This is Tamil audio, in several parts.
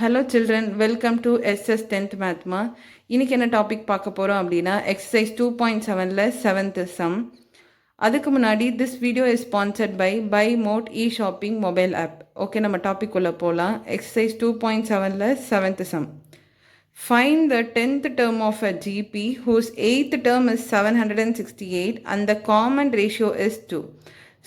Hello children, welcome to SS 10th Mathma. இன்னைக்கு என்ன டாபிக் பார்க்க போறோம் அப்படின்னா எக்ஸசைஸ் 2.7ல 7th sum. அதுக்கு முன்னாடி this video is sponsored by Mode e-shopping mobile app. Okay, நம்ம டாபிக் உள்ள போலாம். எக்ஸசைஸ் 2.7ல 7th sum. Find the 10th term of a GP whose 8th term is 768 and the common ratio is 2.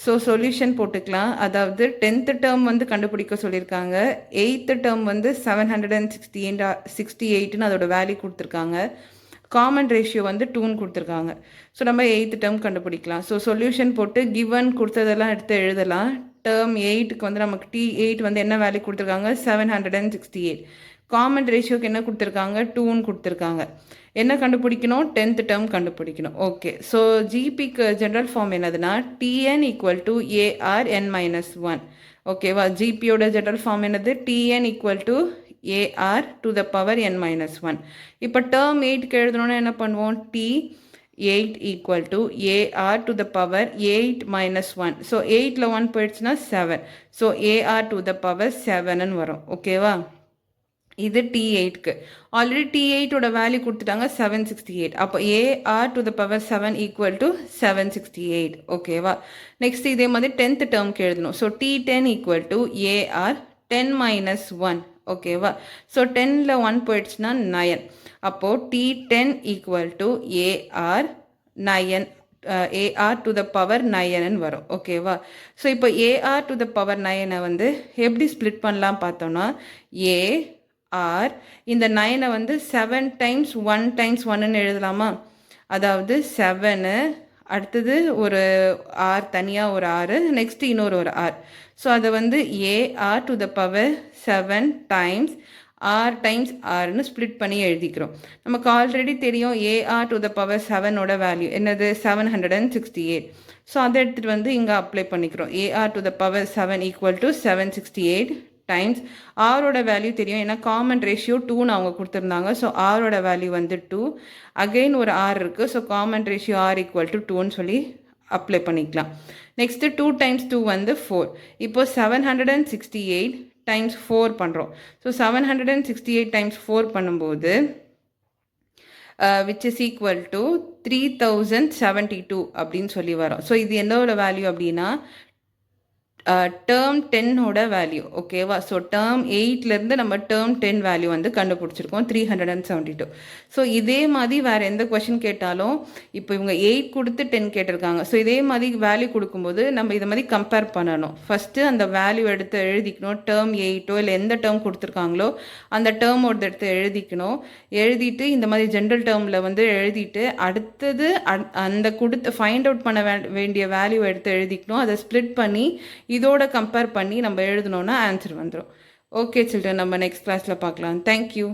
So solution போட்டுக்கலாம். அதாவது 10th டேர்ம் வந்து கண்டுபிடிக்க சொல்லியிருக்காங்க. 8th டேர்ம் வந்து 768ன்னு அதோட வேல்யூ கொடுத்துருக்காங்க. காமன் ரேஷியோ வந்து 2ன்னு கொடுத்துருக்காங்க. ஸோ நம்ம 8th டேர்ம் கண்டுபிடிக்கலாம். ஸோ சொல்யூஷன் போட்டு கிவன் கொடுத்ததெல்லாம் எடுத்து எழுதலாம். டேர்ம் 8க்கு வந்து நமக்கு T8 வந்து என்ன வேல்யூ கொடுத்துருக்காங்க? 768. காமன் ரேஷியோக்கு என்ன கொடுத்துருக்காங்க? 2ன்னு கொடுத்துருக்காங்க. என்ன கண்டுபிடிக்கணும்? 10th டேர்ம் கண்டுபிடிக்கணும். ஓகே, ஸோ ஜிபிக்கு ஜென்ரல் ஃபார்ம் என்னதுன்னா T N equal to A R n-1. ஓகேவா? ஜிபியோட ஜென்ரல் ஃபார்ம் என்னது? T N equal to A R to the power n-1. இப்போ டேர்ம் 8க்கு எழுதணும்னா என்ன பண்ணுவோம்? T8 equal to A R to the power 8-1. So 8ல் 1 போயிடுச்சுன்னா 7. So A R to the power 7ன்னு வரும். ஓகேவா? இது T8க்கு. ஆல்ரெடி T8ஓட வேல்யூ கொடுத்துட்டாங்க 768. அப்போ A R to the power 7 equal to 768. ஓகேவா? நெக்ஸ்ட் இதே மாதிரி 10th டேர்ம்க்கு எழுதணும். So T10 equal to A R 10-1. ஓகேவா? ஸோ 10ல் 1 போயிடுச்சுன்னா 9. அப்போது T10 equal to A R 9 A R to the power 9ன்னு வரும். ஓகேவா? ஸோ இப்போ ஏஆர் டு த பவர் 9 வந்து எப்படி ஸ்ப்ளிட் பண்ணலாம் பார்த்தோன்னா ஏஆர் இந்த 9 வந்து 7 டைம்ஸ் 1 டைம்ஸ் 1ன்னு எழுதலாமா? அதாவது 7 அடுத்தது ஒரு ஆர், தனியாக ஒரு ஆறு, நெக்ஸ்ட் இன்னொரு ஒரு ஆர். ஸோ அதை வந்து A R to the power 7 times R times ஆர்னு ஸ்ப்ளிட் பண்ணி எழுதிக்கிறோம். நமக்கு ஆல்ரெடி தெரியும் ஏஆர் டு த பவர் 7ஓட வேல்யூ என்னது? 768. ஸோ அதை எடுத்துகிட்டு வந்து இங்கே அப்ளை பண்ணிக்கிறோம். A R to the power 7 equal to 768 times ஆரோட வேல்யூ தெரியும், ஏன்னா காமன் ரேஷியோ 2ன்னு அவங்க கொடுத்துருந்தாங்க. ஸோ ஆரோட வேல்யூ வந்து 2. அகெயின் ஒரு ஆர் இருக்குது. So common ratio R equal to 2ன்னு சொல்லி அப்ளை பண்ணிக்கலாம். நெக்ஸ்ட்டு 2 டைம்ஸ் 2 வந்து 4. இப்போ 768 டைம்ஸ் 4 பண்ணுறோம். ஸோ 768 டைம்ஸ் 4 பண்ணும்போது விச் இஸ் ஈக்குவல் டு 3072 அப்படின்னு சொல்லி வரும். ஸோ இது என்னோட வேல்யூ அப்படின்னா டேர்ம் 10ஓட வேல்யூ. ஓகேவா? ஸோ டேர்ம் 8லேருந்து நம்ம டேர்ம் 10 வேல்யூ வந்து கண்டுபிடிச்சிருக்கோம் 372. ஸோ இதே மாதிரி வேறு எந்த கொஷின் கேட்டாலும் இப்போ இவங்க 8 கொடுத்து 10 கேட்டிருக்காங்க. ஸோ இதே மாதிரி வேல்யூ கொடுக்கும்போது நம்ம இதை மாதிரி கம்பேர் பண்ணணும். ஃபஸ்ட்டு அந்த வேல்யூ எடுத்து எழுதிக்கணும். டேர்ம் 8ஓ இல்லை எந்த டேர்ம் கொடுத்துருக்காங்களோ அந்த டேர்மோட எடுத்து எழுதிக்கணும். எழுதிட்டு இந்த மாதிரி ஜென்ரல் டேர்மில் வந்து எழுதிட்டு அடுத்தது அந்த கொடுத்து ஃபைண்ட் அவுட் பண்ண வேண்டிய வேல்யூ எடுத்து எழுதிக்கணும். அதை ஸ்ப்ளிட் பண்ணி இதோட கம்பேர் பண்ணி நம்ம எழுதணும்னா ஆன்சர் வந்துடும். ஓகே சில்ட்ரன், நம்ம நெக்ஸ்ட் கிளாஸில் பார்க்கலாம். தேங்க்யூ.